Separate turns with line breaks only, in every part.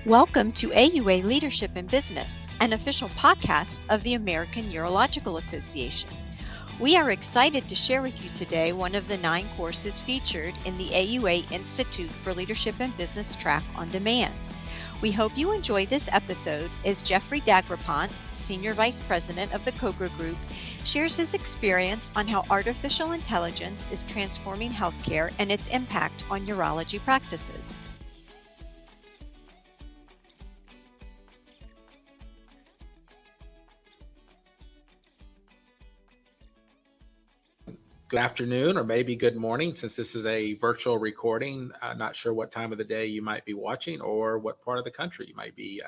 Welcome to AUA Leadership in Business, an official podcast of the American Urological Association. We are excited to share with you today one of the 9 courses featured in the AUA Institute for Leadership in Business track on demand. We hope you enjoy this episode as Jeffery Daigrepont, Senior Vice President of the Cobra Group, shares his experience on how artificial intelligence is transforming healthcare and its impact on urology practices.
Good afternoon, or maybe good morning, since this is a virtual recording. Not sure what time of the day you might be watching or what part of the country you might be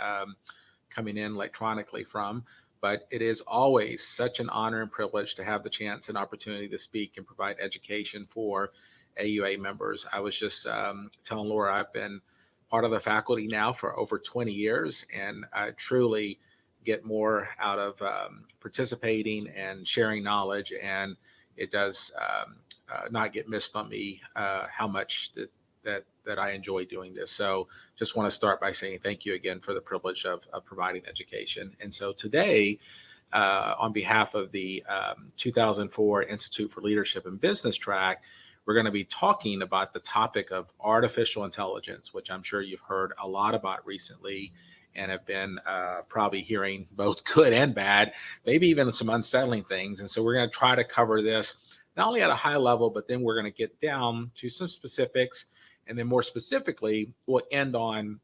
coming in electronically from. But it is always such an honor and privilege to have the chance and opportunity to speak and provide education for AUA members. I was just telling Laura, I've been part of the faculty now for over 20 years, and I truly get more out of participating and sharing knowledge, and it does not get missed on me how much that I enjoy doing this. So just want to start by saying thank you again for the privilege of providing education. And so today, on behalf of the 2004 Institute for Leadership in Business track, we're going to be talking about the topic of artificial intelligence, which I'm sure you've heard a lot about recently and have been probably hearing both good and bad, maybe even some unsettling things. And so we're going to try to cover this not only at a high level, but then we're going to get down to some specifics. And then more specifically, we'll end on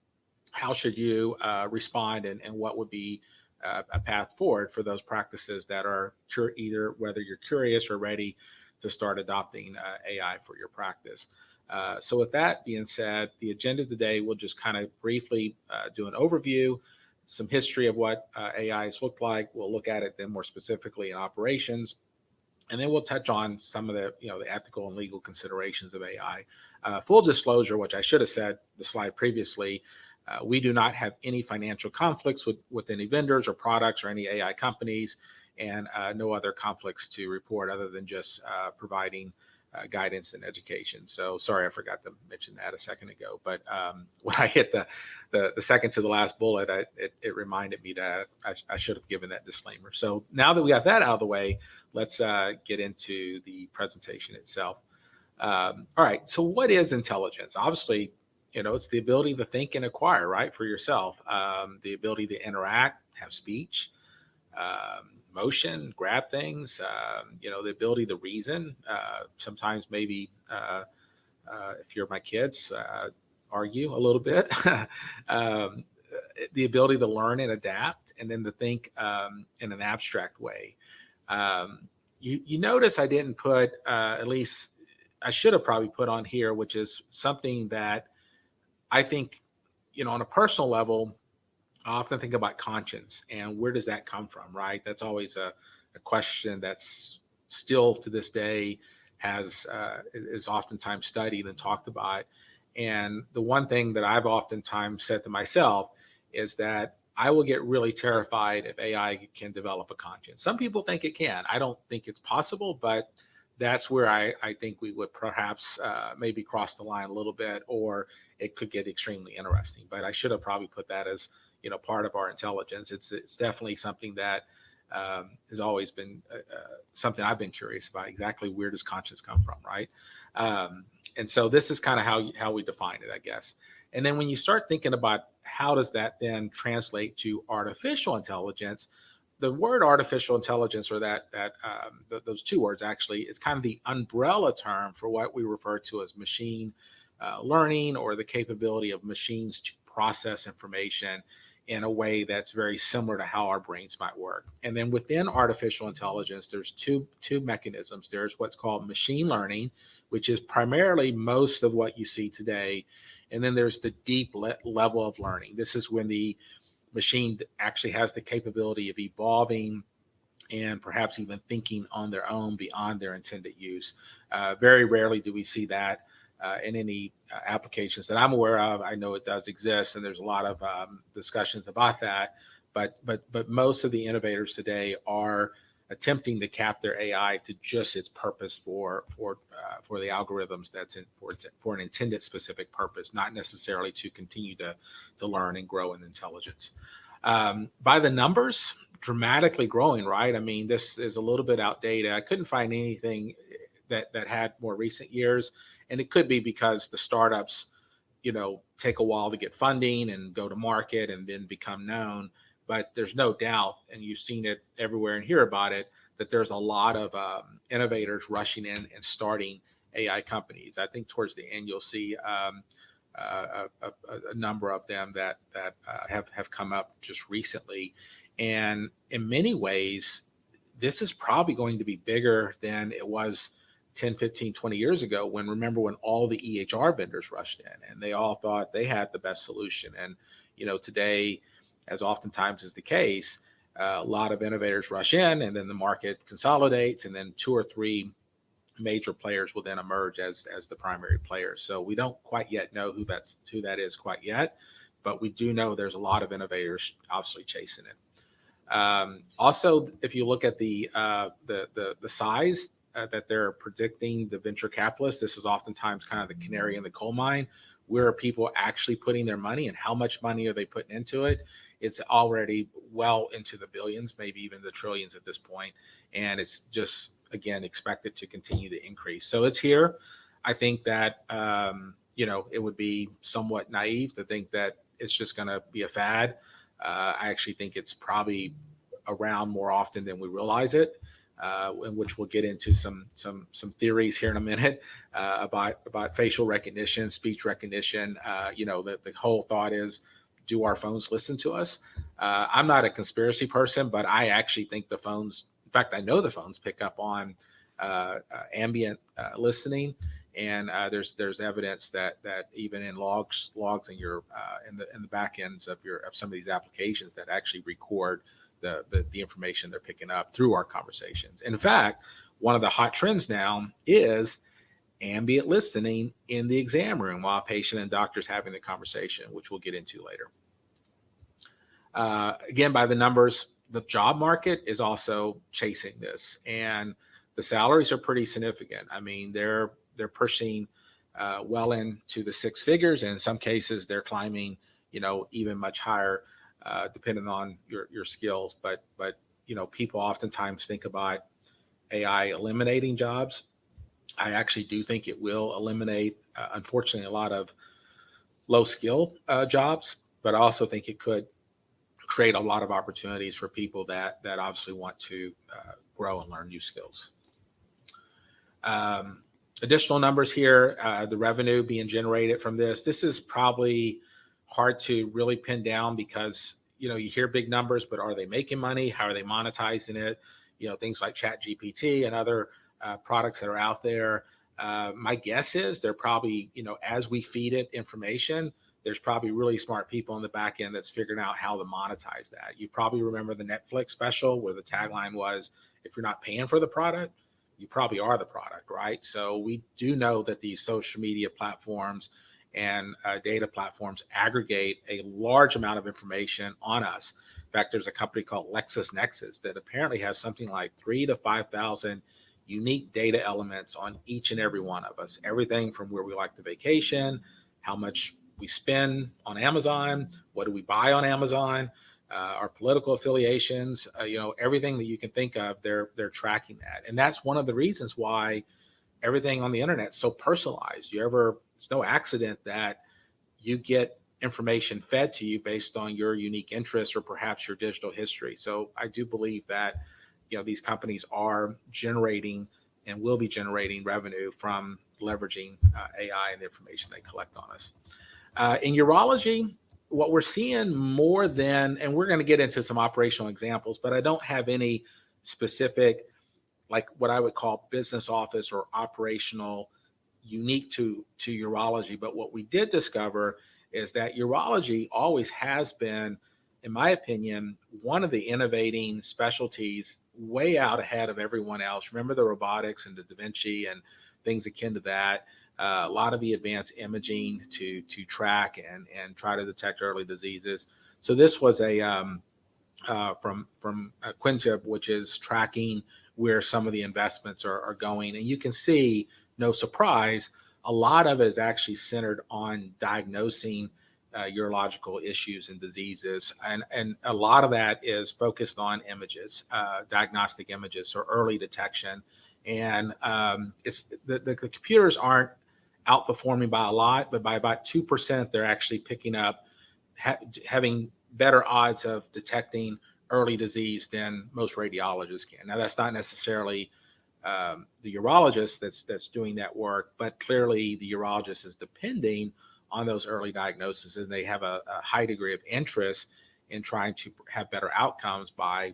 how should you respond and what would be a path forward for those practices that are either whether you're curious or ready to start adopting AI for your practice. So with that being said, the agenda today, we'll just kind of briefly do an overview, some history of what AI has looked like. We'll look at it then more specifically in operations, and then we'll touch on some of the ethical and legal considerations of AI. Full disclosure, which I should have said the slide previously, we do not have any financial conflicts with any vendors or products or any AI companies, and no other conflicts to report other than just providing guidance and education. So sorry, I forgot to mention that a second ago. But when I hit the second to the last bullet, it reminded me that I should have given that disclaimer. So now that we got that out of the way, let's get into the presentation itself. All right. So what is intelligence? Obviously, it's the ability to think and acquire, right, for yourself. The ability to interact, have speech, motion, grab things, the ability to reason, sometimes maybe if you're my kids, argue a little bit, the ability to learn and adapt, and then to think in an abstract way. You notice I didn't put, at least I should have probably put on here, which is something that I think, on a personal level, I often think about conscience and where does that come from, right? That's always a question that's still to this day is oftentimes studied and talked about. And the one thing that I've oftentimes said to myself is that I will get really terrified if AI can develop a conscience. Some people think it can. I don't think it's possible, but that's where I think we would perhaps maybe cross the line a little bit, or it could get extremely interesting. But I should have probably put that as part of our intelligence. It's definitely something that has always been something I've been curious about. Exactly where does conscience come from, right? And so this is kind of how we define it, I guess. And then when you start thinking about how does that then translate to artificial intelligence, the word artificial intelligence, or those two words actually, is kind of the umbrella term for what we refer to as machine learning, or the capability of machines to process information in a way that's very similar to how our brains might work. And then within artificial intelligence, there's two mechanisms. There's what's called machine learning, which is primarily most of what you see today. And then there's the deep level of learning. This is when the machine actually has the capability of evolving and perhaps even thinking on their own beyond their intended use. Very rarely do we see that in any applications that I'm aware of. I know it does exist, and there's a lot of discussions about that. But most of the innovators today are attempting to cap their AI to just its purpose for the algorithms that's for an intended specific purpose, not necessarily to continue to learn and grow in intelligence. By the numbers, dramatically growing, right? I mean, this is a little bit outdated. I couldn't find anything that had more recent years, and it could be because the startups, take a while to get funding and go to market and then become known. But there's no doubt, and you've seen it everywhere and hear about it, that there's a lot of innovators rushing in and starting AI companies. I think towards the end you'll see a number of them that have come up just recently, and in many ways, this is probably going to be bigger than it was 10, 15, 20 years ago remember when all the EHR vendors rushed in and they all thought they had the best solution. And, today, as oftentimes is the case, a lot of innovators rush in and then the market consolidates and then 2 or 3 major players will then emerge as the primary players. So we don't quite yet know who that is quite yet, but we do know there's a lot of innovators obviously chasing it. Also, if you look at the size that they're predicting, the venture capitalists, this is oftentimes kind of the canary in the coal mine. Where are people actually putting their money and how much money are they putting into it? It's already well into the billions, maybe even the trillions at this point. And it's just, again, expected to continue to increase. So it's here. I think that, it would be somewhat naive to think that it's just going to be a fad. I actually think it's probably around more often than we realize it. In which we'll get into some theories here in a minute about facial recognition, speech recognition. The whole thought is, do our phones listen to us? I'm not a conspiracy person, but I actually think the phones, in fact, I know the phones pick up on ambient listening, and there's evidence that even in logs in your in the back ends of some of these applications that actually record the information they're picking up through our conversations. And in fact, one of the hot trends now is ambient listening in the exam room while a patient and doctor's having the conversation, which we'll get into later. Again, by the numbers, the job market is also chasing this, and the salaries are pretty significant. I mean, they're pushing well into the 6 figures, and in some cases they're climbing, even much higher. Depending on your skills, but people oftentimes think about AI eliminating jobs. I actually do think it will eliminate, unfortunately, a lot of low skill jobs, but I also think it could create a lot of opportunities for people that obviously want to grow and learn new skills. Additional numbers here, the revenue being generated from this. This is probably hard to really pin down because you hear big numbers, but are they making money? How are they monetizing it? Things like ChatGPT and other products that are out there. My guess is they're probably, as we feed it information, there's probably really smart people in the back end that's figuring out how to monetize that. You probably remember the Netflix special where the tagline was, if you're not paying for the product, you probably are the product, right? So we do know that these social media platforms and data platforms aggregate a large amount of information on us. In fact, there's a company called LexisNexis that apparently has something like 3,000 to 5,000 unique data elements on each and every one of us. Everything from where we like to vacation, how much we spend on Amazon, what do we buy on Amazon, our political affiliations, everything that you can think of, they're tracking that. And that's one of the reasons why everything on the internet is so personalized. It's no accident that you get information fed to you based on your unique interests or perhaps your digital history. So I do believe that, these companies are generating and will be generating revenue from leveraging AI and the information they collect on us. In urology, what we're seeing more than, and we're going to get into some operational examples, but I don't have any specific, like what I would call business office or operational unique to urology. But what we did discover is that urology always has been, in my opinion, one of the innovating specialties way out ahead of everyone else. Remember the robotics and the Da Vinci and things akin to that. A lot of the advanced imaging to track and try to detect early diseases. So this was a from Quintip, which is tracking where some of the investments are going. And you can see, no surprise, a lot of it is actually centered on diagnosing urological issues and diseases. And a lot of that is focused on images, diagnostic images, or early detection. And it's the computers aren't outperforming by a lot, but by about 2%, they're actually picking up, having better odds of detecting early disease than most radiologists can. Now, that's not necessarily the urologist that's doing that work, but clearly the urologist is depending on those early diagnoses, and they have a high degree of interest in trying to have better outcomes by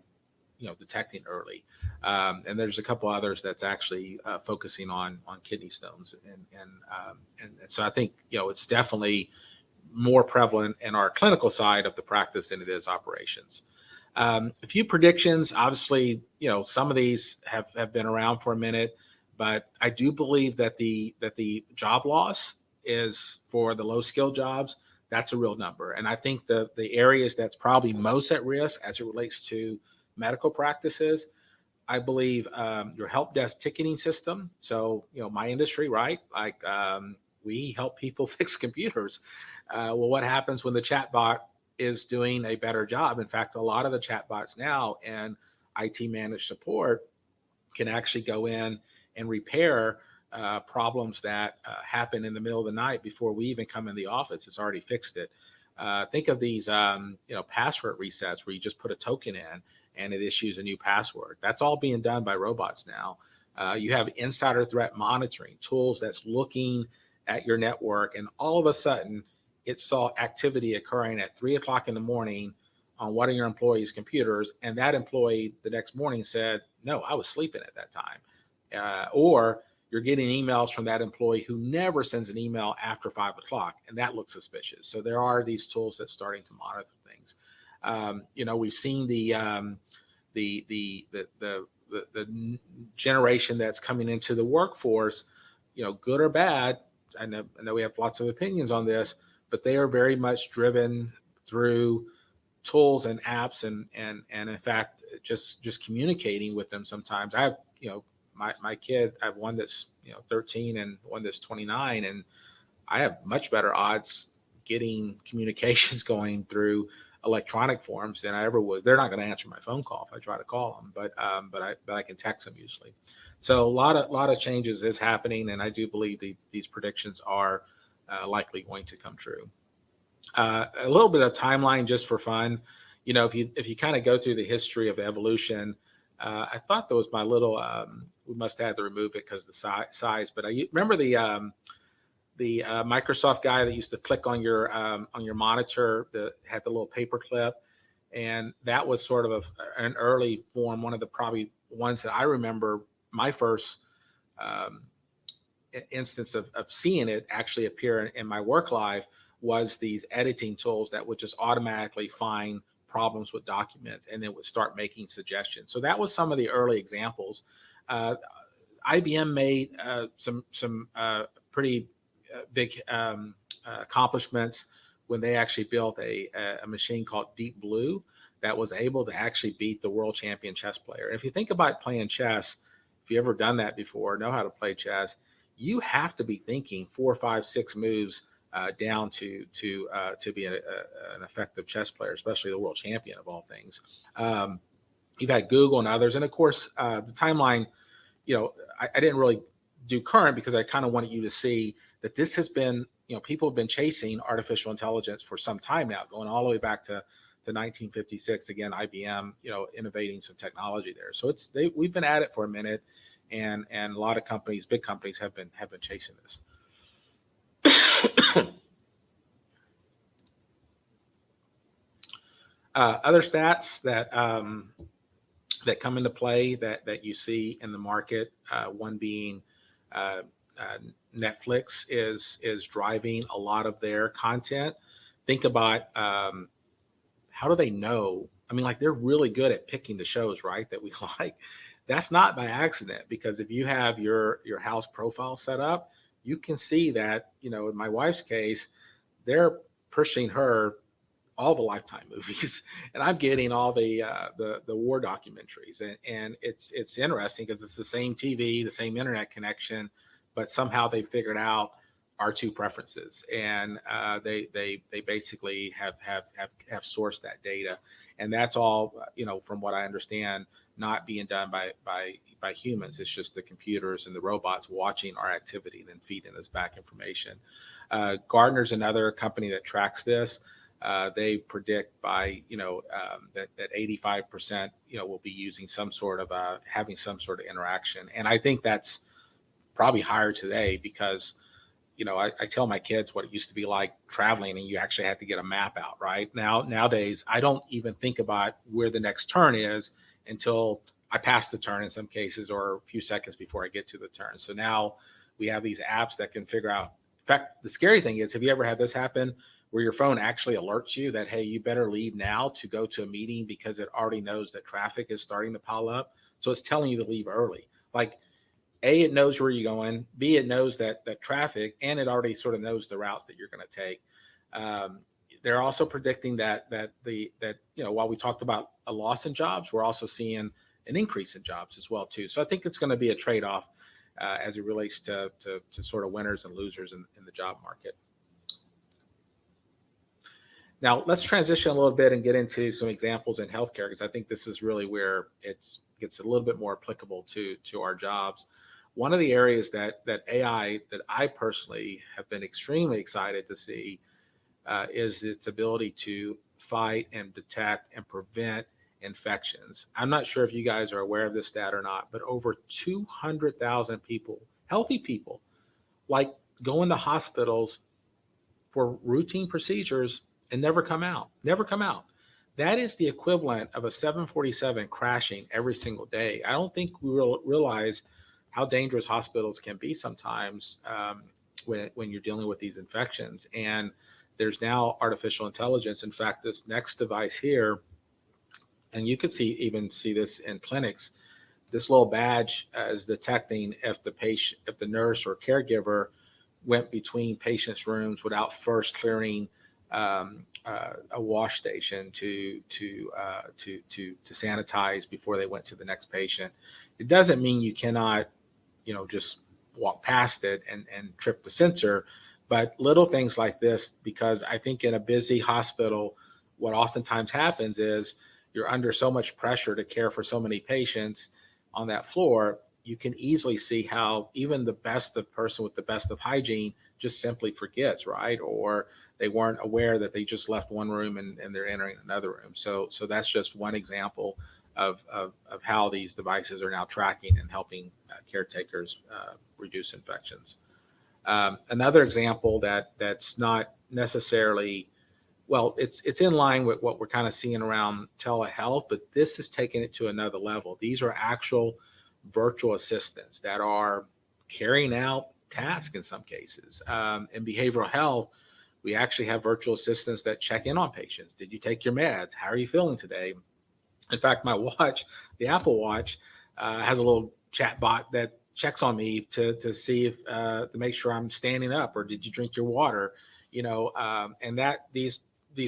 detecting early. And there's a couple others that's actually focusing on kidney stones, and so I think it's definitely more prevalent in our clinical side of the practice than it is operations. A few predictions. Obviously, some of these have been around for a minute, but I do believe that the job loss is for the low skilled jobs. That's a real number, and I think the areas that's probably most at risk as it relates to medical practices, I believe your help desk ticketing system. So my industry, right? Like we help people fix computers. Well, what happens when the chatbot is doing a better job? In fact, a lot of the chatbots now and IT managed support can actually go in and repair problems that happen in the middle of the night before we even come in the office. It's already fixed it. Think of these, password resets where you just put a token in and it issues a new password. That's all being done by robots now. You have insider threat monitoring tools that's looking at your network, and all of a sudden it saw activity occurring at 3:00 in the morning on one of your employees' computers, and that employee the next morning said, "No, I was sleeping at that time." Or you're getting emails from that employee who never sends an email after 5:00, and that looks suspicious. So there are these tools that's starting to monitor things. We've seen the generation that's coming into the workforce, good or bad. I know we have lots of opinions on this, but they are very much driven through tools and apps, and in fact, just communicating with them. Sometimes I have, my kid, I have one that's 13 and one that's 29, and I have much better odds getting communications going through electronic forms than I ever would. They're not going to answer my phone call if I try to call them, but I can text them usually. So a lot of changes is happening, and I do believe these predictions are likely going to come true. A little bit of timeline just for fun. If you kind of go through the history of evolution, I thought there was my little. We must have had to remove it because the size. But I remember the Microsoft guy that used to click on your monitor that had the little paper clip, and that was sort of an early form. One of the probably ones that I remember my first instance of seeing it actually appear in my work life was these editing tools that would just automatically find problems with documents and it would start making suggestions. So that was some of the early examples. IBM made some pretty big accomplishments when they actually built a machine called Deep Blue that was able to actually beat the world champion chess player. And if you think about playing chess, if you ever done that before, know how to play chess, you have to be thinking 4, 5, 6 moves down to be an effective chess player, especially the world champion of all things. You've had Google and others, and of course the timeline. I didn't really do current because I kind of wanted you to see that this has been, people have been chasing artificial intelligence for some time now, going all the way back to 1956. Again, IBM, innovating some technology there. So we've been at it for a minute, and a lot of companies, big companies, have been chasing this. Other stats that come into play that you see in the market, one being Netflix is driving a lot of their content. Think about how do they know? I mean, like, they're really good at picking the shows, right, that we like. That's not by accident, because if you have your house profile set up, you can see that, in my wife's case, they're pushing her all the Lifetime movies, and I'm getting all the war documentaries, and it's interesting because it's the same TV, the same internet connection, but somehow they figured out our two preferences, and they basically have sourced that data, and that's all from what I understand, not being done by humans. It's just the computers and the robots watching our activity and then feeding us back information. Gartner's another company that tracks this. They predict by that 85% will be using some sort of having some sort of interaction, and I think that's probably higher today because I tell my kids what it used to be like traveling, and you actually had to get a map out. Right nowadays, I don't even think about where the next turn is until I pass the turn in some cases, or a few seconds before I get to the turn. So now we have these apps that can figure out. In fact, the scary thing is, have you ever had this happen where your phone actually alerts you that, hey, you better leave now to go to a meeting because it already knows that traffic is starting to pile up. So it's telling you to leave early. Like, A, it knows where you're going. B, it knows that traffic, and it already sort of knows the routes that you're going to take. They're also predicting that while we talked about a loss in jobs, we're also seeing an increase in jobs as well too. So I think it's going to be a trade-off as it relates to sort of winners and losers in the job market. Now let's transition a little bit and get into some examples in healthcare, because I think this is really where it gets a little bit more applicable to our jobs. One of the areas that AI, that I personally have been extremely excited to see, is its ability to fight and detect and prevent infections. I'm not sure if you guys are aware of this stat or not, but over 200,000 people, healthy people, like go into hospitals for routine procedures and never come out. That is the equivalent of a 747 crashing every single day. I don't think we realize how dangerous hospitals can be sometimes when you're dealing with these infections. And there's now artificial intelligence. In fact, this next device here, and you could even see this in clinics, this little badge is detecting if the nurse or caregiver went between patients' rooms without first clearing a wash station to sanitize before they went to the next patient. It doesn't mean you cannot, just walk past it and trip the sensor, but little things like this, because I think in a busy hospital, what oftentimes happens is you're under so much pressure to care for so many patients on that floor. You can easily see how even the best of person with the best of hygiene just simply forgets, right? Or they weren't aware that they just left one room and they're entering another room. So that's just one example of how these devices are now tracking and helping caretakers reduce infections. Another example that's not necessarily, well, it's in line with what we're kind of seeing around telehealth, but this is taking it to another level. These are actual virtual assistants that are carrying out tasks in some cases. In behavioral health, we actually have virtual assistants that check in on patients. Did you take your meds? How are you feeling today? In fact, my watch, the Apple Watch, has a little chat bot that checks on me to see if to make sure I'm standing up, or did you drink your water? And that these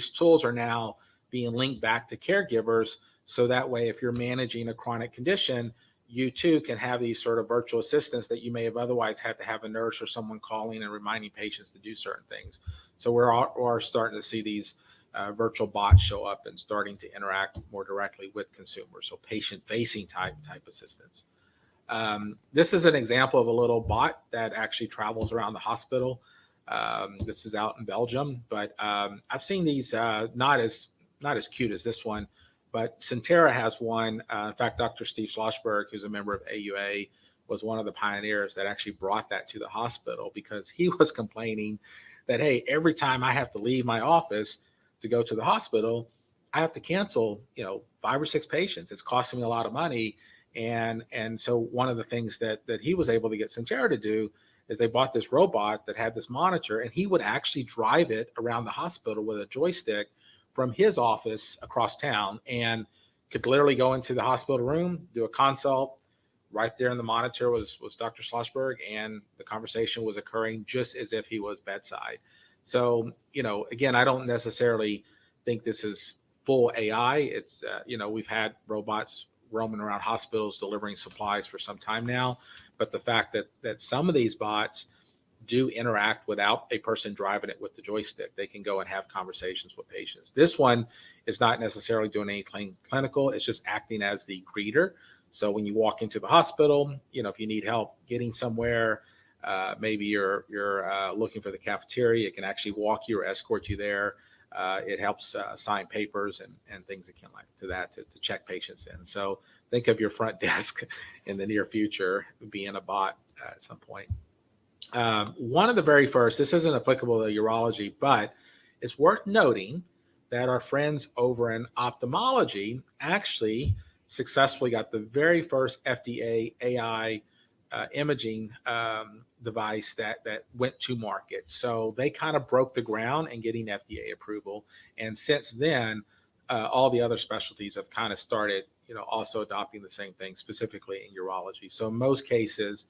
tools are now being linked back to caregivers, so that way, if you're managing a chronic condition, you too can have these sort of virtual assistants that you may have otherwise had to have a nurse or someone calling and reminding patients to do certain things. So we're starting to see these virtual bots show up and starting to interact more directly with consumers, so patient-facing type assistants. This is an example of a little bot that actually travels around the hospital. This is out in Belgium, but I've seen these not as cute as this one, but Centera has one. In fact, Dr. Steve Schlossberg, who's a member of AUA, was one of the pioneers that actually brought that to the hospital, because he was complaining that, hey, every time I have to leave my office to go to the hospital, I have to cancel, 5 or 6 patients. It's costing me a lot of money. And so one of the things that he was able to get Centera to do is they bought this robot that had this monitor, and he would actually drive it around the hospital with a joystick from his office across town, and could literally go into the hospital room, do a consult. Right there in the monitor was Dr. Schlossberg, and the conversation was occurring just as if he was bedside. So, again, I don't necessarily think this is full AI. It's, we've had robots roaming around hospitals delivering supplies for some time now, but the fact that some of these bots do interact without a person driving it with the joystick. They can go and have conversations with patients. This one is not necessarily doing anything clinical. It's just acting as the greeter. So when you walk into the hospital, if you need help getting somewhere, maybe you're looking for the cafeteria, it can actually walk you or escort you there. It helps sign papers and things akin like to that to check patients in. So think of your front desk in the near future being a bot at some point. One of the very first, this isn't applicable to urology, but it's worth noting that our friends over in ophthalmology actually successfully got the very first FDA AI imaging device that went to market. So they kind of broke the ground in getting FDA approval. And since then, all the other specialties have kind of started, also adopting the same thing, specifically in urology. So in most cases,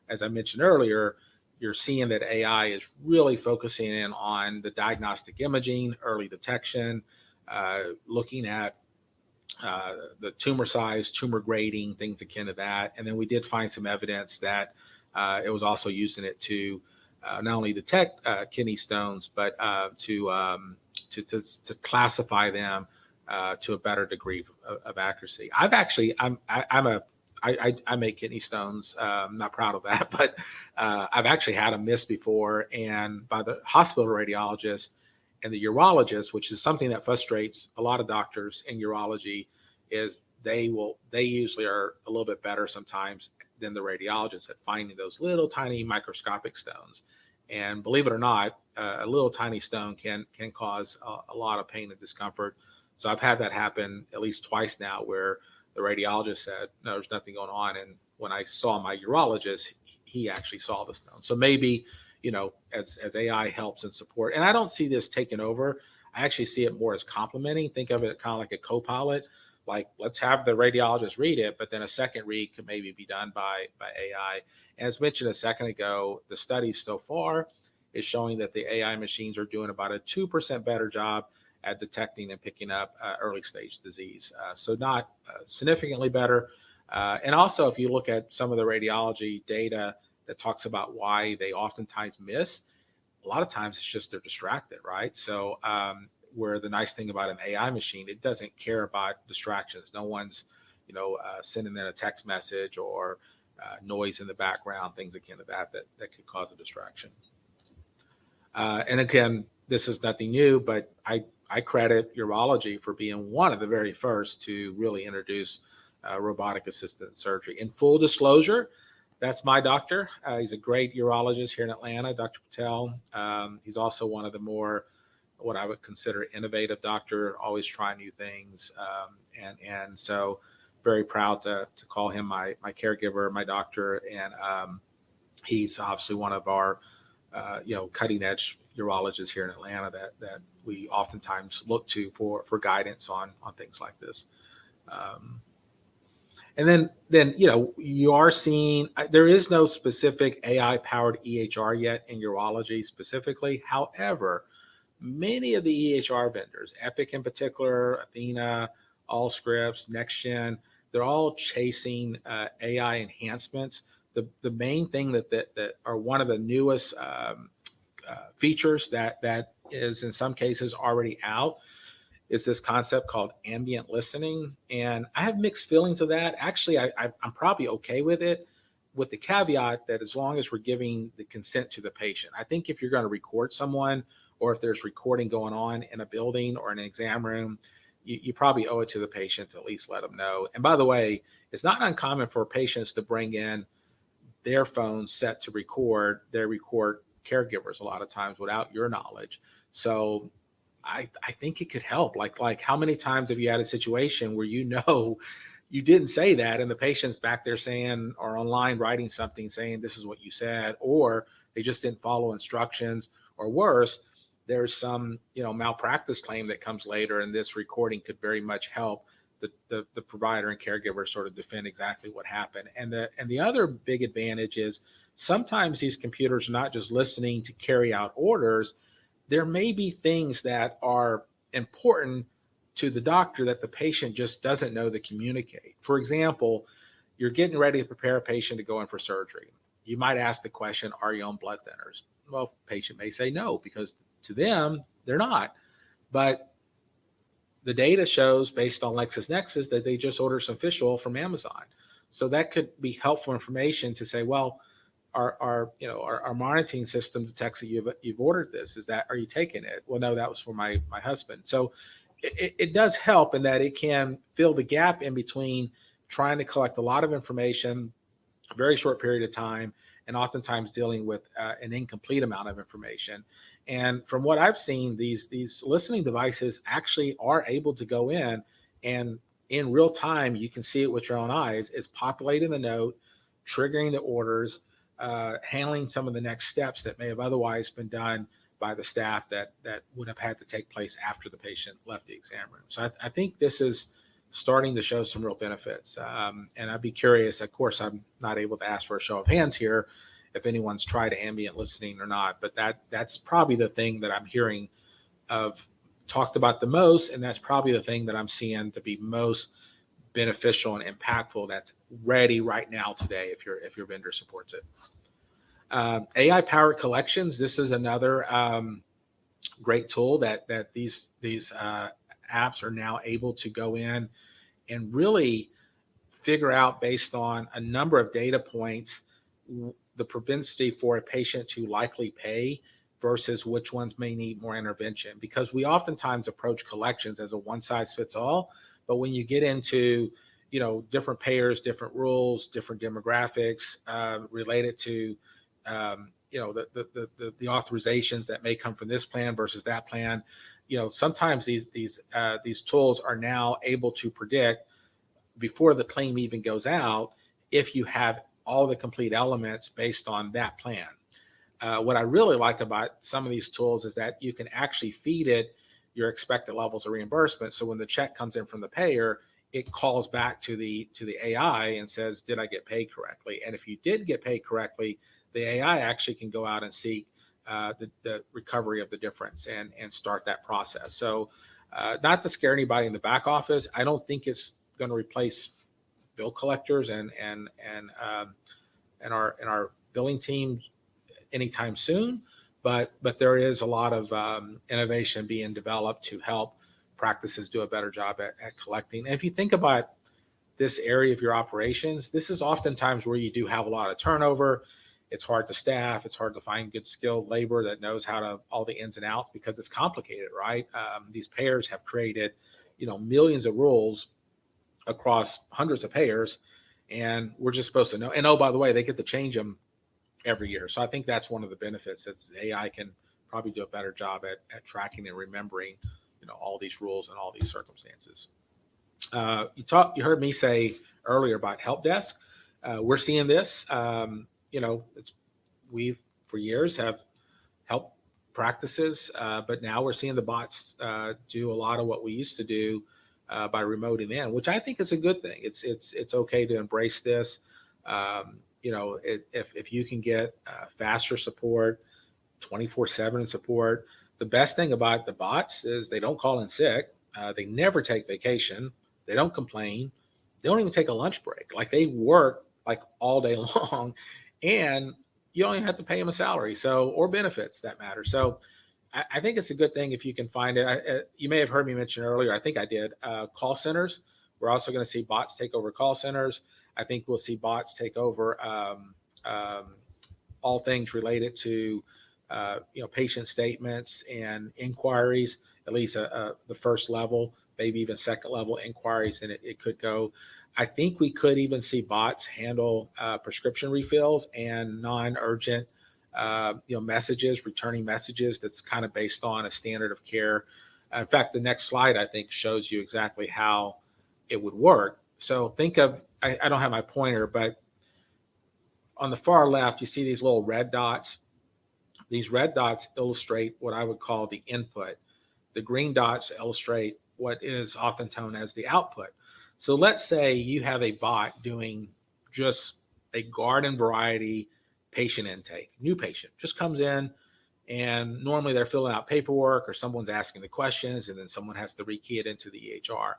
as I mentioned earlier, you're seeing that AI is really focusing in on the diagnostic imaging, early detection, looking at the tumor size, tumor grading, things akin to that. And then we did find some evidence that it was also using it to not only detect kidney stones, but to classify them to a better degree of accuracy. I make kidney stones. I'm not proud of that, but I've actually had them missed before, and by the hospital radiologist and the urologist, which is something that frustrates a lot of doctors in urology, is they usually are a little bit better sometimes than the radiologists at finding those little tiny microscopic stones. And believe it or not, a little tiny stone can cause a lot of pain and discomfort. So I've had that happen at least twice now, where the radiologist said, no, there's nothing going on. And when I saw my urologist, he actually saw the stone. So maybe, as AI helps and support, and I don't see this taking over. I actually see it more as complementing. Think of it kind of like a co-pilot. Like, let's have the radiologist read it, but then a second read could maybe be done by AI. And as mentioned a second ago, the studies so far is showing that the AI machines are doing about a 2% better job at detecting and picking up early stage disease. So not significantly better. And also, if you look at some of the radiology data that talks about why they oftentimes miss, a lot of times it's just they're distracted, right? So where the nice thing about an AI machine, it doesn't care about distractions. No one's, sending in a text message or noise in the background, things akin to that could cause a distraction. And again, this is nothing new, but I credit urology for being one of the very first to really introduce robotic assisted surgery. In full disclosure, that's my doctor. He's a great urologist here in Atlanta, Dr. Patel. He's also one of the more, what I would consider innovative doctor, always trying new things. And so very proud to call him my caregiver, my doctor. And he's obviously one of our, cutting edge urologists here in Atlanta that we oftentimes look to for guidance on things like this. And then you are seeing, there is no specific AI powered EHR yet in urology specifically. However, many of the EHR vendors, Epic in particular, Athena, Allscripts, NextGen, they're all chasing AI enhancements. The main thing that are one of the newest features that is in some cases already out is this concept called ambient listening. And I have mixed feelings of that. Actually, I'm probably okay with it, with the caveat that as long as we're giving the consent to the patient. I think if you're going to record someone, or if there's recording going on in a building or in an exam room, you probably owe it to the patient to at least let them know. And by the way, it's not uncommon for patients to bring in their phones set to record. They record caregivers a lot of times without your knowledge. So I think it could help. Like how many times have you had a situation where you didn't say that, and the patient's back there saying, or online writing something saying this is what you said, or they just didn't follow instructions, or worse, there's some malpractice claim that comes later, and this recording could very much help the provider and caregiver sort of defend exactly what happened. And the other big advantage is sometimes these computers are not just listening to carry out orders. There may be things that are important to the doctor that the patient just doesn't know to communicate. For example, you're getting ready to prepare a patient to go in for surgery. You might ask the question, are you on blood thinners? Well, patient may say no, because to them, they're not. But the data shows, based on LexisNexis, that they just ordered some fish oil from Amazon. So that could be helpful information to say, well, our monitoring system detects that you've ordered this. Are you taking it? Well, no, that was for my husband. So it does help in that it can fill the gap in between trying to collect a lot of information, a very short period of time, and oftentimes dealing with an incomplete amount of information. And from what I've seen, these listening devices actually are able to go in, and in real time, you can see it with your own eyes. It's populating the note, triggering the orders, handling some of the next steps that may have otherwise been done by the staff that would have had to take place after the patient left the exam room. So I think this is starting to show some real benefits. And I'd be curious, of course, I'm not able to ask for a show of hands here if anyone's tried ambient listening or not, but that's probably the thing that I'm hearing of talked about the most, and that's probably the thing that I'm seeing to be most beneficial and impactful that's ready right now today if your vendor supports it. AI powered collections. This is another great tool that these apps are now able to go in and really figure out, based on a number of data points, the propensity for a patient to likely pay versus which ones may need more intervention. Because we oftentimes approach collections as a one size fits all, but when you get into different payers, different rules, different demographics related to the authorizations that may come from this plan versus that plan, sometimes these tools are now able to predict before the claim even goes out if you have all the complete elements based on that plan. What I really like about some of these tools is that you can actually feed it your expected levels of reimbursement. So when the check comes in from the payer, it calls back to the AI and says, did I get paid correctly? And if you did get paid correctly, the AI actually can go out and seek the recovery of the difference and start that process. So not to scare anybody in the back office, I don't think it's going to replace bill collectors and our billing team anytime soon, but there is a lot of innovation being developed to help practices do a better job at collecting. And if you think about this area of your operations, this is oftentimes where you do have a lot of turnover. It's hard to staff. It's hard to find good skilled labor that knows how to all the ins and outs, because it's complicated, right? These payers have created, millions of rules across hundreds of payers, and we're just supposed to know. And oh, by the way, they get to change them every year. So I think that's one of the benefits. That AI can probably do a better job at tracking and remembering, all these rules and all these circumstances. You heard me say earlier about help desk. We're seeing this. We've for years have helped practices, but now we're seeing the bots do a lot of what we used to do by remoting in, which I think is a good thing. It's okay to embrace this. If you can get faster support, 24/7 support. The best thing about the bots is they don't call in sick. They never take vacation. They don't complain. They don't even take a lunch break. Like, they work like all day long, and you don't even have to pay them a salary, or benefits that matter. So I think it's a good thing if you can find it. You may have heard me mention earlier, I think I did, call centers. We're also going to see bots take over call centers. I think we'll see bots take over all things related to patient statements and inquiries, at least the first level, maybe even second level inquiries, and it could go. I think we could even see bots handle prescription refills and non-urgent messages, returning messages that's kind of based on a standard of care. In fact, the next slide, I think, shows you exactly how it would work. So think of, I don't have my pointer, but on the far left, you see these little red dots. These red dots illustrate what I would call the input. The green dots illustrate what is often known as the output. So let's say you have a bot doing just a garden variety patient intake. New patient just comes in And normally they're filling out paperwork or someone's asking the questions and then someone has to rekey it into the EHR.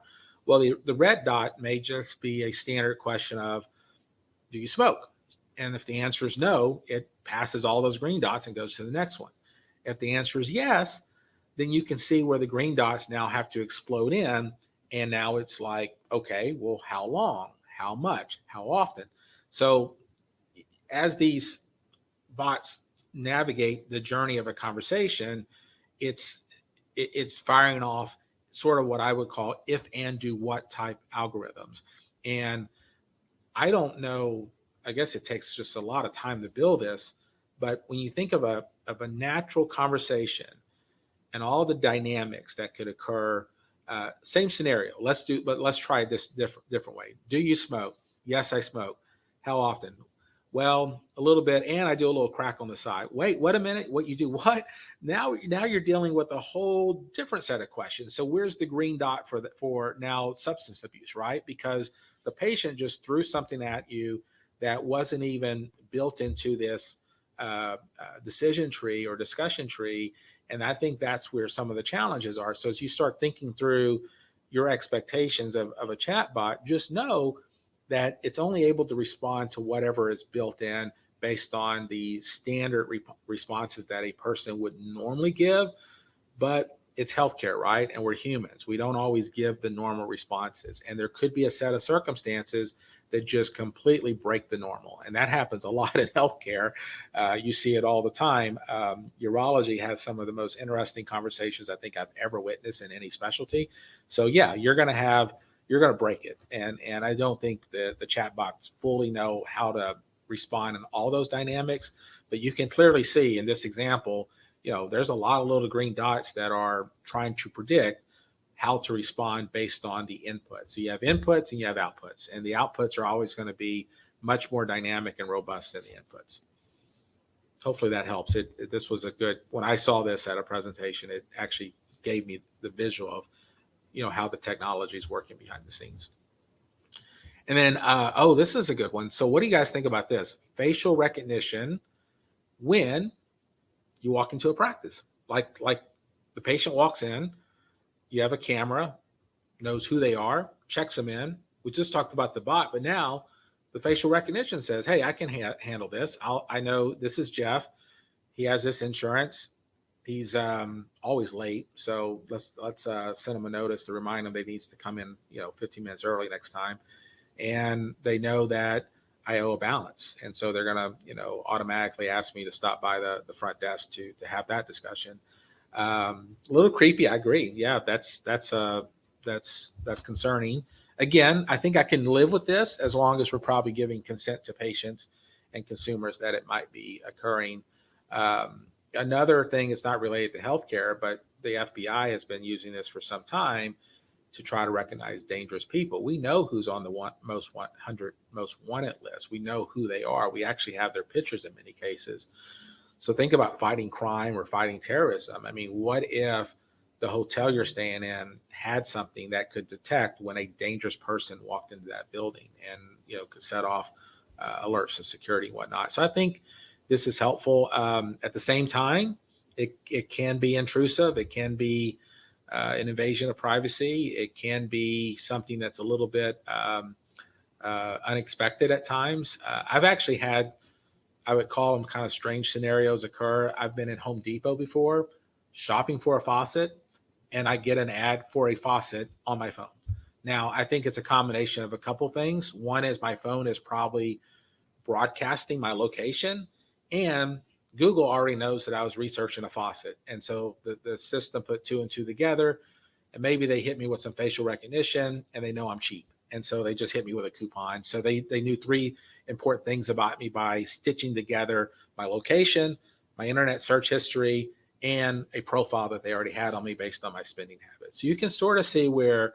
Well, the red dot may just be a standard question of, do you smoke? And if the answer is no, it passes all those green dots and goes to the next one. If the answer is yes, then you can see where the green dots now have to explode in. And now it's like, okay, well, how long, how much, how often? So as these bots navigate the journey of a conversation, it's firing off sort of what I would call if and do what type algorithms. And I don't know, I guess it takes just a lot of time to build this, but when you think of a natural conversation and all the dynamics that could occur, same scenario. Let's try this different way. Do you smoke? Yes, I smoke. How often? Well, a little bit, and I do a little crack on the side. Wait a minute. What you do? What? Now you're dealing with a whole different set of questions. So where's the green dot for now substance abuse, right? Because the patient just threw something at you that wasn't even built into this decision tree or discussion tree. And I think that's where some of the challenges are. So as you start thinking through your expectations of a chatbot, just know that it's only able to respond to whatever is built in based on the standard responses that a person would normally give. But it's healthcare, right? And we're humans. We don't always give the normal responses. And there could be a set of circumstances that just completely break the normal. And that happens a lot in healthcare. You see it all the time. Urology has some of the most interesting conversations I think I've ever witnessed in any specialty. So yeah, you're going to break it. And I don't think the chatbots fully know how to respond in all those dynamics, but you can clearly see in this example, there's a lot of little green dots that are trying to predict how to respond based on the input. So you have inputs and you have outputs, and the outputs are always going to be much more dynamic and robust than the inputs. Hopefully that helps. This was a good, when I saw this at a presentation, it actually gave me the visual of, how the technology is working behind the scenes. And then, this is a good one. So what do you guys think about this? Facial recognition when you walk into a practice, like the patient walks in, you have a camera, knows who they are, checks them in. We just talked about the bot, but now the facial recognition says, hey, I can handle this. I know this is Jeff. He has this insurance. He's always late. So let's send him a notice to remind him that he needs to come in, 15 minutes early next time. And they know that I owe a balance. And so they're going to, automatically ask me to stop by the front desk to have that discussion. A little creepy. I agree. Yeah, that's concerning. Again, I think I can live with this as long as we're probably giving consent to patients and consumers that it might be occurring. Another thing is not related to healthcare, but the FBI has been using this for some time to try to recognize dangerous people. We know who's on the most 100 most wanted list. We know who they are. We actually have their pictures in many cases. So think about fighting crime or fighting terrorism. I mean, what if the hotel you're staying in had something that could detect when a dangerous person walked into that building and, could set off alerts to security and whatnot. So I think this is helpful. At the same time, it can be intrusive. It can be an invasion of privacy. It can be something that's a little bit unexpected at times. I've actually had, I would call them kind of strange scenarios occur. I've been at Home Depot before shopping for a faucet, and I get an ad for a faucet on my phone. Now, I think it's a combination of a couple things. One is my phone is probably broadcasting my location, and Google already knows that I was researching a faucet. And so the system put two and two together, and maybe they hit me with some facial recognition and they know I'm cheap. And so they just hit me with a coupon. So they knew three important things about me by stitching together my location, my internet search history, and a profile that they already had on me based on my spending habits. So you can sort of see where,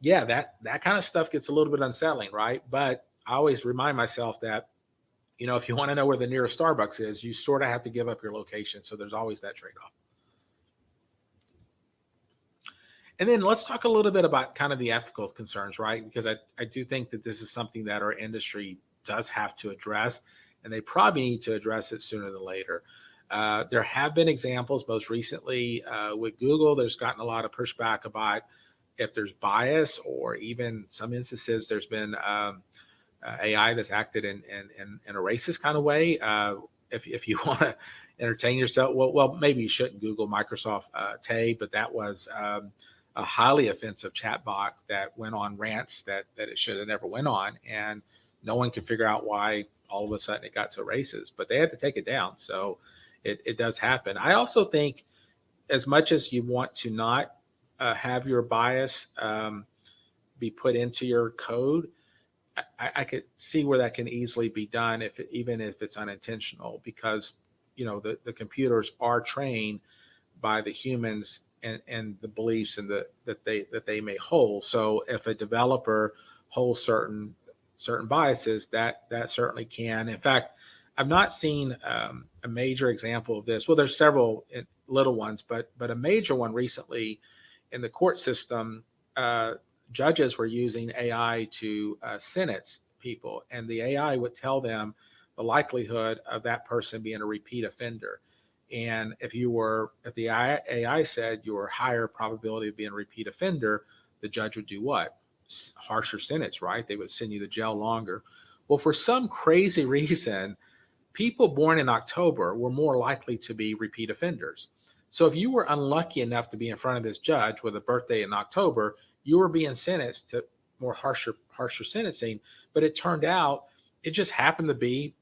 yeah, that kind of stuff gets a little bit unsettling, right? But I always remind myself that, if you want to know where the nearest Starbucks is, you sort of have to give up your location. So there's always that trade-off. And then let's talk a little bit about kind of the ethical concerns, right? Because I do think that this is something that our industry does have to address, and they probably need to address it sooner than later. There have been examples most recently with Google. There's gotten a lot of pushback about if there's bias, or even some instances there's been AI that's acted in a racist kind of way. If you want to entertain yourself, well, maybe you shouldn't Google Microsoft Tay, but that was a highly offensive chatbot that went on rants that it should have never went on, and no one can figure out why all of a sudden it got so racist. But they had to take it down, so it does happen. I also think, as much as you want to not have your bias be put into your code, I could see where that can easily be done, even if it's unintentional, because the computers are trained by the humans and the beliefs and that they may hold. So if a developer holds certain biases, that certainly can. In fact, I've not seen a major example of this. Well, there's several little ones, but a major one recently in the court system. Judges were using AI to sentence people, and the AI would tell them the likelihood of that person being a repeat offender. And if the AI said you were higher probability of being a repeat offender, the judge would do what? Harsher sentence, right? They would send you to jail longer. Well, for some crazy reason, people born in October were more likely to be repeat offenders. So if you were unlucky enough to be in front of this judge with a birthday in October, you were being sentenced to more harsher sentencing. But it turned out it just happened to be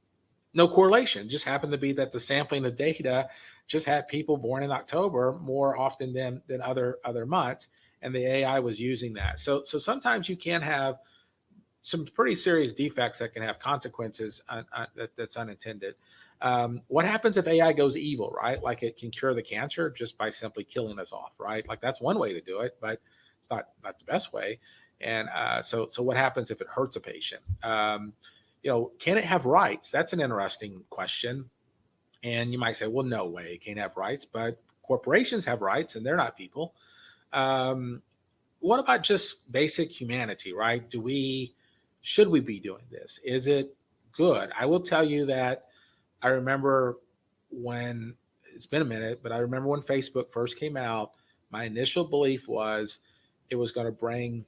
no correlation. It just happened to be that the sampling of data just had people born in October more often than other months, and the AI was using that. So sometimes you can have some pretty serious defects that can have consequences that's unintended. What happens if AI goes evil, right? Like it can cure the cancer just by simply killing us off, right? Like that's one way to do it, but it's not the best way. And so what happens if it hurts a patient? Can it have rights? That's an interesting question. And you might say, well, no way, it can't have rights, but corporations have rights and they're not people. What about just basic humanity, right? Should we be doing this? Is it good? I will tell you that I remember when, it's been a minute, but I remember when Facebook first came out, my initial belief was it was going to bring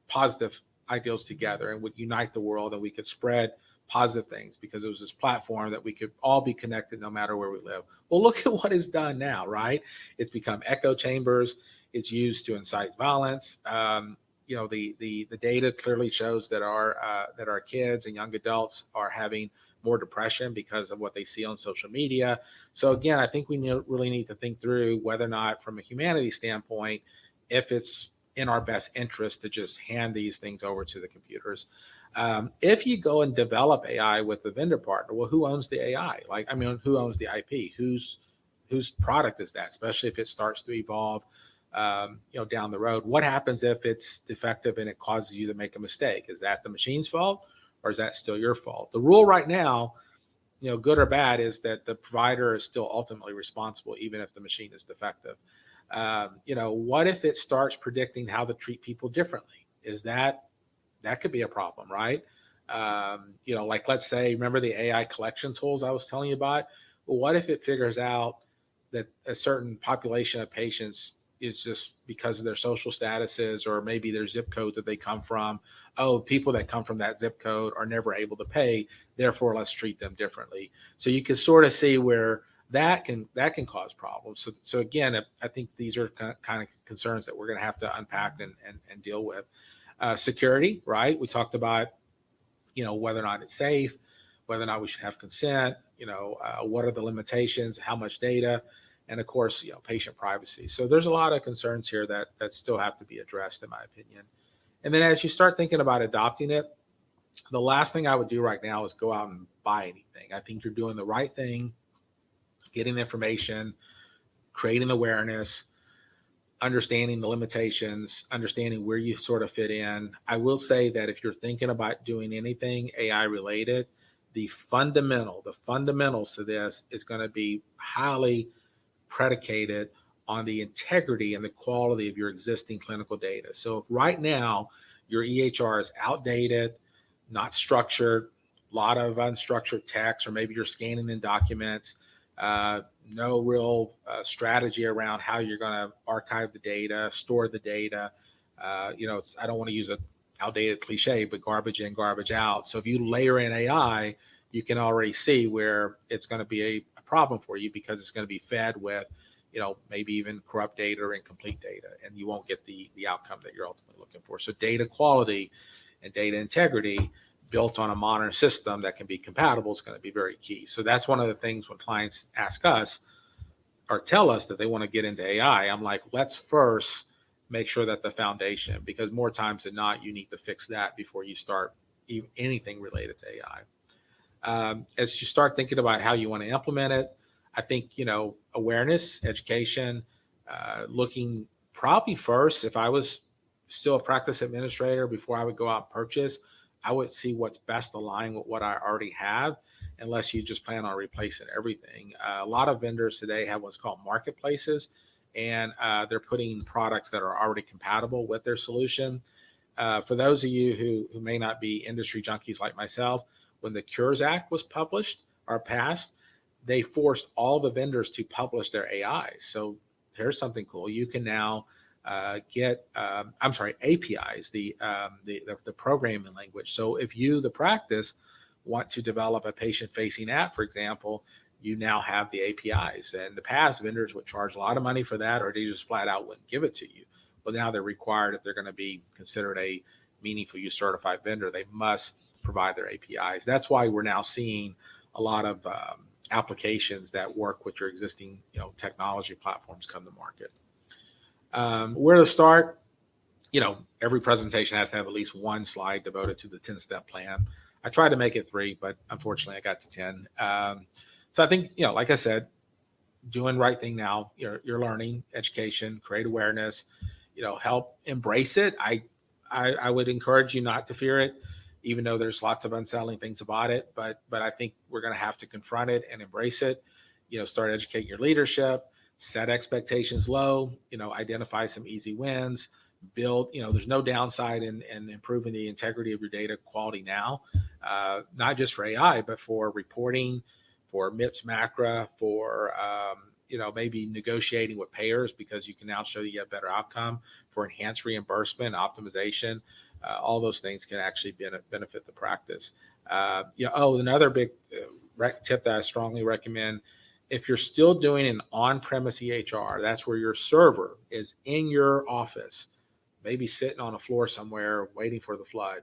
positive ideals together and would unite the world, and we could spread positive things because it was this platform that we could all be connected no matter where we live. Well, look at what it's done now, right? It's become echo chambers. It's used to incite violence. The data clearly shows that our kids and young adults are having more depression because of what they see on social media. So again, I think we really need to think through whether or not, from a humanity standpoint, if it's in our best interest to just hand these things over to the computers. If you go and develop AI with a vendor partner, well, who owns the AI? Who owns the IP? Whose product is that? Especially if it starts to evolve, down the road. What happens if it's defective and it causes you to make a mistake? Is that the machine's fault, or is that still your fault? The rule right now, good or bad, is that the provider is still ultimately responsible, even if the machine is defective. What if it starts predicting how to treat people differently? Is that could be a problem, right? Like, let's say, remember the AI collection tools I was telling you about? Well, what if it figures out that a certain population of patients is, just because of their social statuses or maybe their zip code that they come from, people that come from that zip code are never able to pay, therefore let's treat them differently. So you can sort of see where that can cause problems. So again, I think these are kind of concerns that we're going to have to unpack and deal with. Security, right? We talked about, whether or not it's safe, whether or not we should have consent, what are the limitations, how much data, and of course, patient privacy. So there's a lot of concerns here that still have to be addressed, in my opinion. And then as you start thinking about adopting it, the last thing I would do right now is go out and buy anything. I think you're doing the right thing, getting information, creating awareness, understanding the limitations, understanding where you sort of fit in. I will say that if you're thinking about doing anything AI related, the fundamentals to this is going to be highly predicated on the integrity and the quality of your existing clinical data. So if right now your EHR is outdated, not structured, lot of unstructured text, or maybe you're scanning in documents, no real strategy around how you're going to archive the data, store the data. I don't want to use a outdated cliche, but garbage in, garbage out. So if you layer in AI, you can already see where it's going to be a problem for you, because it's going to be fed with, maybe even corrupt data or incomplete data, and you won't get the outcome that you're ultimately looking for. So data quality and data integrity built on a modern system that can be compatible is going to be very key. So that's one of the things when clients ask us or tell us that they want to get into AI, I'm like, let's first make sure that the foundation, because more times than not, you need to fix that before you start anything related to AI. As you start thinking about how you want to implement it, I think, awareness, education, looking probably first, if I was still a practice administrator, before I would go out and purchase, I would see what's best aligned with what I already have, unless you just plan on replacing everything. A lot of vendors today have what's called marketplaces, and they're putting products that are already compatible with their solution. For those of you who may not be industry junkies like myself, when the Cures Act was published or passed, they forced all the vendors to publish their AIs. So here's something cool. You can now get APIs, the programming language. So if you, the practice, want to develop a patient-facing app, for example, you now have the APIs. And in the past, vendors would charge a lot of money for that, or they just flat out wouldn't give it to you. Well, now they're required, if they're going to be considered a meaningful use certified vendor, they must provide their APIs. That's why we're now seeing a lot of applications that work with your existing technology platforms come to market. Where to start? Every presentation has to have at least one slide devoted to the 10-step plan. I tried to make it 3, but unfortunately I got to 10. So I think, like I said, doing the right thing now, you're learning, education, create awareness, help embrace it. I would encourage you not to fear it, even though there's lots of unsettling things about it. But I think we're going to have to confront it and embrace it. Start educating your leadership, set expectations low, identify some easy wins, build, there's no downside in improving the integrity of your data quality now, not just for AI, but for reporting, for MIPS MACRA, for, maybe negotiating with payers, because you can now show you a better outcome, for enhanced reimbursement, optimization. All those things can actually benefit the practice. Another big tip that I strongly recommend, if you're still doing an on-premise EHR, that's where your server is in your office, maybe sitting on a floor somewhere waiting for the flood,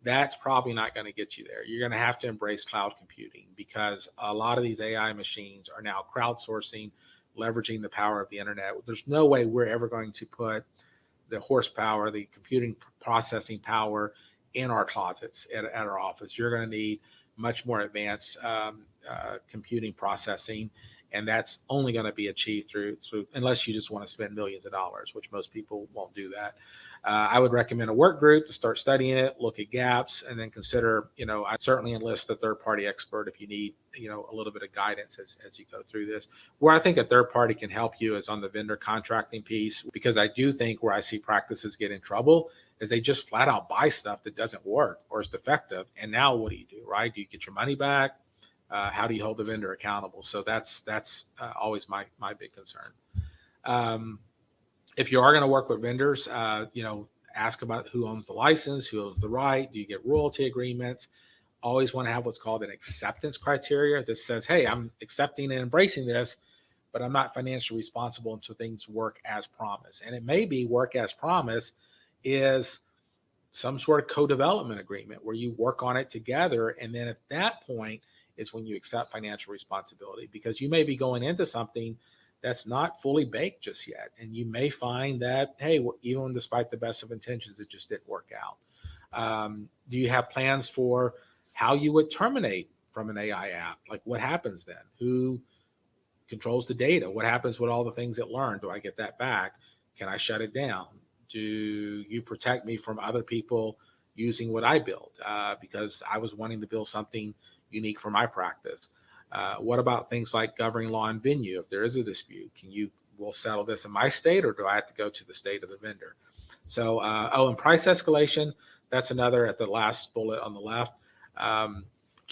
that's probably not going to get you there. You're going to have to embrace cloud computing, because a lot of these AI machines are now crowdsourcing, leveraging the power of the internet. There's no way we're ever going to put the horsepower, the computing processing power in our closets at our office. You're going to need much more advanced computing processing, and that's only going to be achieved through unless you just want to spend millions of dollars, which most people won't do that. I would recommend a work group to start studying it, look at gaps, and then consider, I certainly enlist a third-party expert if you need, a little bit of guidance as you go through this. Where I think a third party can help you is on the vendor contracting piece, because I do think where I see practices get in trouble is they just flat out buy stuff that doesn't work or is defective. And now what do you do, right? Do you get your money back? How do you hold the vendor accountable? So that's always my big concern. If you are going to work with vendors, ask about who owns the license, who owns the right, do you get royalty agreements? Always want to have what's called an acceptance criteria that says, hey, I'm accepting and embracing this, but I'm not financially responsible until things work as promised. And it may be work as promised is some sort of co-development agreement where you work on it together. And then at that point is when you accept financial responsibility, because you may be going into something that's not fully baked just yet. And you may find that, hey, even despite the best of intentions, it just didn't work out. Do you have plans for how you would terminate from an AI app? Like, what happens then? Who controls the data? What happens with all the things it learned? Do I get that back? Can I shut it down? Do you protect me from other people using what I built? Because I was wanting to build something unique for my practice. What about things like governing law and venue? If there is a dispute, we'll settle this in my state, or do I have to go to the state of the vendor? So, and price escalation, that's another at the last bullet on the left.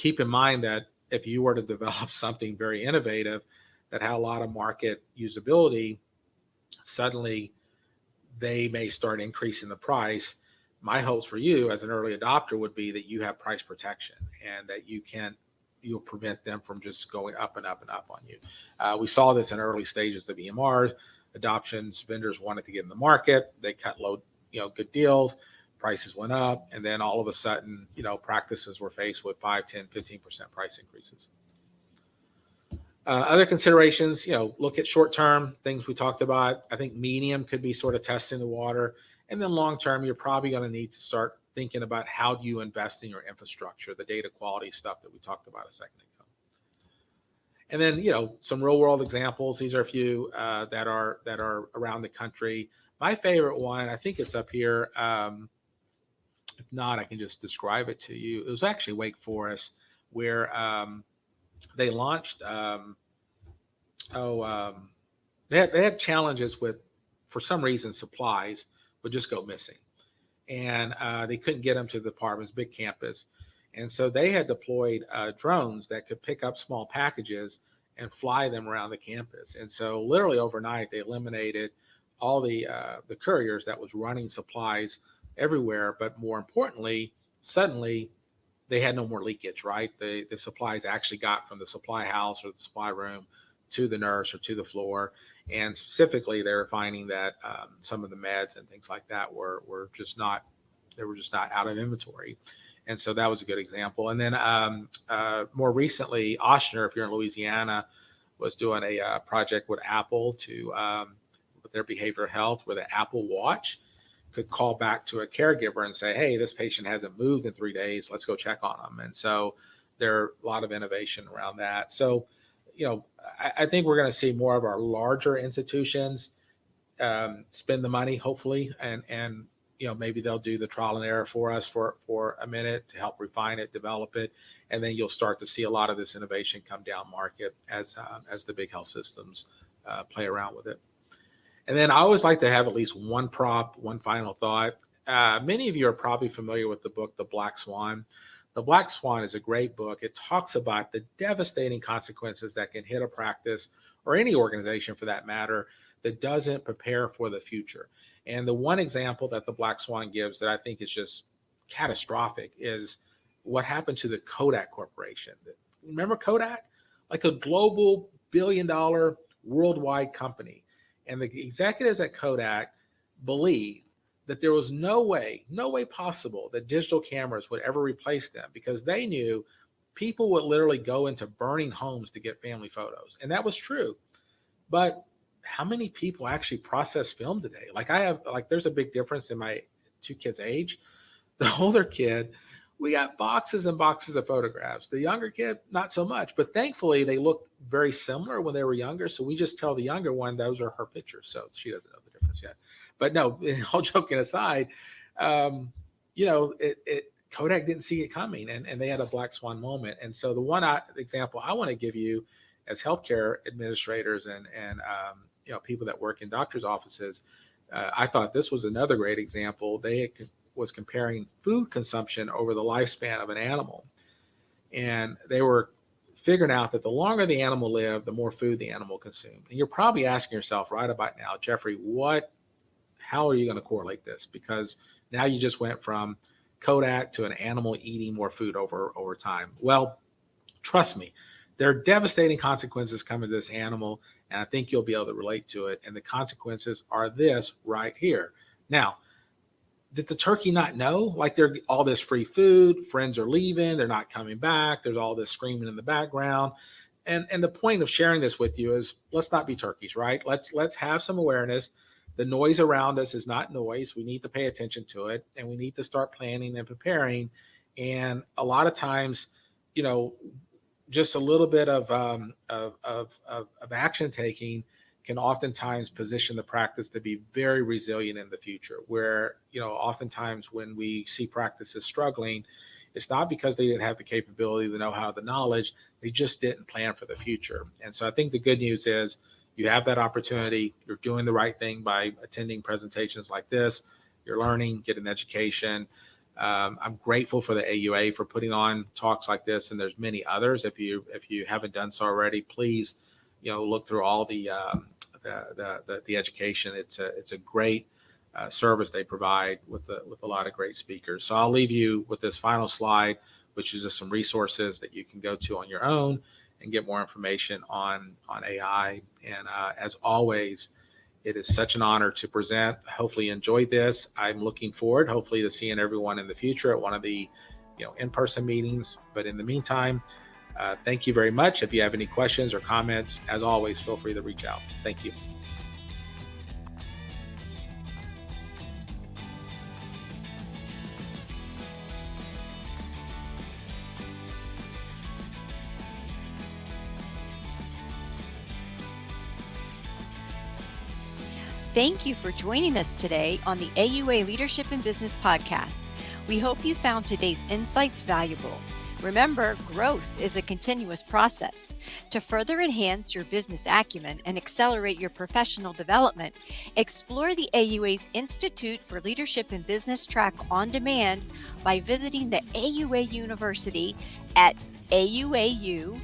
keep in mind that if you were to develop something very innovative that had a lot of market usability, suddenly they may start increasing the price. My hopes for you as an early adopter would be that you have price protection and that you'll prevent them from just going up and up and up on you. We saw this in early stages of EMR adoptions. Vendors wanted to get in the market. They cut low, good deals. Prices went up. And then all of a sudden, practices were faced with 5, 10, 15% price increases. Other considerations, look at short-term things we talked about. I think medium could be sort of testing the water. And then long-term, you're probably going to need to start thinking about how do you invest in your infrastructure, the data quality stuff that we talked about a second ago. And then, some real-world examples. These are a few that are around the country. My favorite one, I think it's up here. If not, I can just describe it to you. It was actually Wake Forest, where they launched. They had challenges with, for some reason, supplies would just go missing, and they couldn't get them to the department's big campus, and so they had deployed drones that could pick up small packages and fly them around the campus. And so, literally overnight, they eliminated all the couriers that was running supplies everywhere. But more importantly, suddenly they had no more leakage, right? The supplies actually got from the supply house or the supply room to the nurse or to the floor. And specifically, they were finding that some of the meds and things like that were just not out of inventory. And so that was a good example. And then more recently, Ochsner, if you're in Louisiana, was doing a project with Apple with their behavioral health, where the Apple Watch could call back to a caregiver and say, hey, this patient hasn't moved in 3 days. Let's go check on them. And so there are a lot of innovation around that. So, I think we're going to see more of our larger institutions spend the money, hopefully, and maybe they'll do the trial and error for us for a minute to help refine it, develop it, and then you'll start to see a lot of this innovation come down market as the big health systems play around with it. And then I always like to have at least one final thought. Many of you are probably familiar with the book, The Black Swan. The Black Swan is a great book. It talks about the devastating consequences that can hit a practice or any organization for that matter that doesn't prepare for the future. And the one example that the Black Swan gives that I think is just catastrophic is what happened to the Kodak Corporation. Remember Kodak? Like a global billion-dollar worldwide company. And the executives at Kodak believed that there was no way possible that digital cameras would ever replace them, because they knew people would literally go into burning homes to get family photos. And that was true. But how many people actually process film today? There's a big difference in my two kids' age. The older kid, we got boxes and boxes of photographs. The younger kid, not so much. But thankfully, they looked very similar when they were younger. So we just tell the younger one those are her pictures. So she doesn't know the difference yet. But no, all joking aside, Kodak didn't see it coming, and they had a black swan moment. And so the one example I want to give you as healthcare administrators and people that work in doctors' offices, I thought this was another great example. They was comparing food consumption over the lifespan of an animal, and they were figuring out that the longer the animal lived, the more food the animal consumed. And you're probably asking yourself right about now, Jeffrey, how are you going to correlate this? Because now you just went from Kodak to an animal eating more food over time. Well, trust me, there are devastating consequences coming to this animal, and I think you'll be able to relate to it. And the consequences are this right here. Now, did the turkey not know? Like, there's all this free food, friends are leaving, they're not coming back, there's all this screaming in the background. And the point of sharing this with you is, let's not be turkeys, right? Let's have some awareness. The noise around us is not noise. We need to pay attention to it, and we need to start planning and preparing. And a lot of times, just a little bit of action taking can oftentimes position the practice to be very resilient in the future, where, oftentimes when we see practices struggling, it's not because they didn't have the capability, the know-how, the knowledge, they just didn't plan for the future. And so I think the good news is you have that opportunity. You're doing the right thing by attending presentations like this. You're learning, getting education. I'm grateful for the AUA for putting on talks like this, and there's many others. If you haven't done so already, please, look through all the education. It's a great service they provide with a lot of great speakers. So I'll leave you with this final slide, which is just some resources that you can go to on your own and get more information on AI. And as always, it is such an honor to present. Hopefully you enjoyed this. I'm looking forward, hopefully, to seeing everyone in the future at one of the in-person meetings. But in the meantime, thank you very much. If you have any questions or comments, as always, feel free to reach out. Thank you.
Thank you for joining us today on the AUA Leadership in Business podcast. We hope you found today's insights valuable. Remember, growth is a continuous process. To further enhance your business acumen and accelerate your professional development, explore the AUA's Institute for Leadership in Business track on demand by visiting the AUA University at auau.auanet.org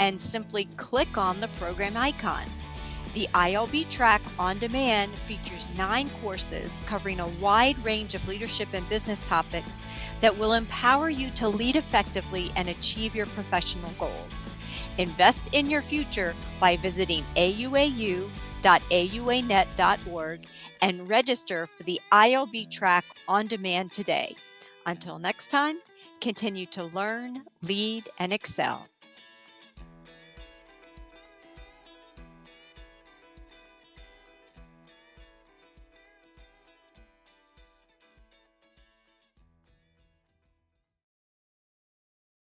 and simply click on the program icon. The ILB track on demand features 9 courses covering a wide range of leadership and business topics that will empower you to lead effectively and achieve your professional goals. Invest in your future by visiting auau.auanet.org and register for the ILB track on demand today. Until next time, continue to learn, lead, and excel.